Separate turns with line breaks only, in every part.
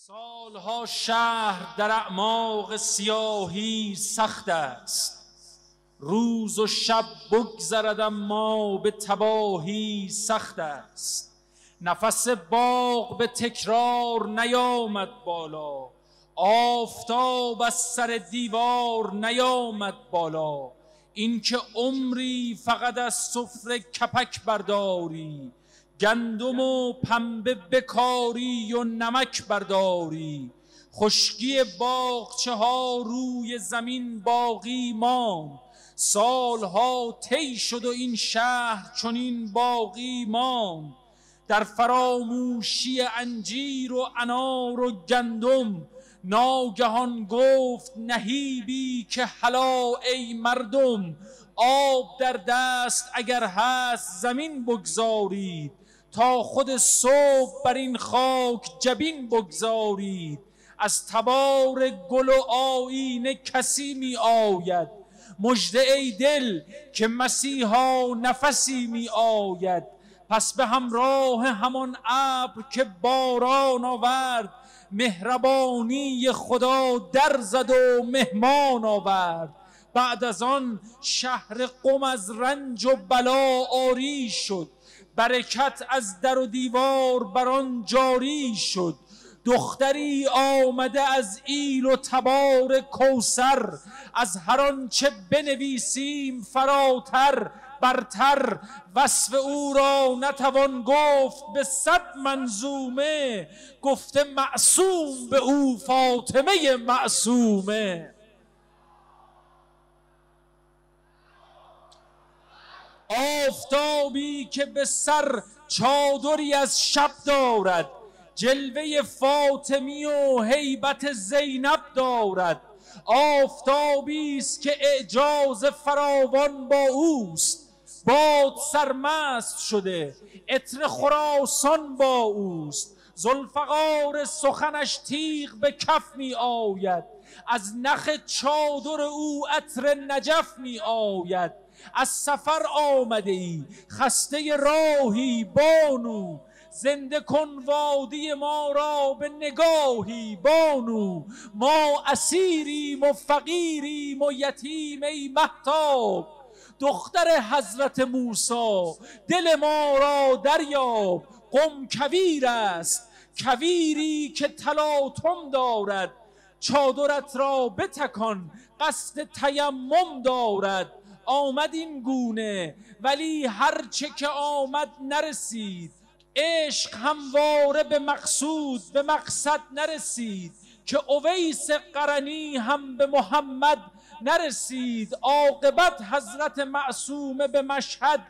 سالها شهر در اعماق سیاهی سخت است، روز و شب بگذرد اما به تباهی سخت است. نفس باغ به تکرار نیامد بالا، آفتاب از سر دیوار نیامد بالا. این که عمری فقط از سفره کپک برداری، گندم و پنبه بکاری و نمک برداری. خشکی باغچه ها روی زمین باقی ماند، سالها طی شد و این شهر چنین باقی ماند. در فراموشی انجیر و انار و گندم، ناگهان گفت نهیبی که هلا ای مردم. آب در دست اگر هست زمین بگذارید، تا خود صبح بر این خاک جبین بگذارید. از تبار گل و آیینه کسی می آید، مژده ای دل که مسیحا نفسی می آید. پس به همراه همان ابر که باران آورد، مهربانی خدا در زد و مهمان آورد. بعد از آن شهر قم از رنج و بلا عاری شد، برکت از در و دیوار بر آن جاری شد. دختری آمده از ایل و تبار کوثر، از هر آنچه بنویسیم فراتر برتر. وصف او را نتوان گفت به 100 منظومه، گفته معصوم به او فاطمه معصومه. آفتابی که به سر چادری از شب دارد، جلوه فاطمی و هیبت زینب دارد. آفتابی است که اعجاز فراوان با اوست، باد سرمست شده عطر خراسان با اوست. ذوالفقار سخنش تیغ به کف می آید، از نخ چادر او عطر نجف می آید. از سفر آمده ای خسته راهی بانو، زنده کن وادی ما را به نگاهی بانو. ما اسیریم و فقیریم و یتیم ای مهتاب، دختر حضرت موسی دل ما را دریاب. قم کویر است، کویری که تلاطم دارد، چادرت را بتکان قصد تیمم دارد. آمد این گونه ولی هرچه که آمد نرسید، عشق همواره به مقصود به مقصد نرسید. که اویس قرنی هم به محمد نرسید، عاقبت حضرت معصومه به مشهد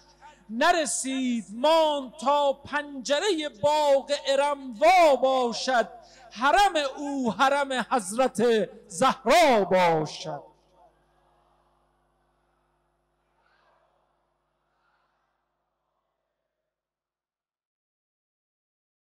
نرسید. ماند تا پنجره باغ ارم وا باشد، حرم او حرم حضرت زهرا باشد.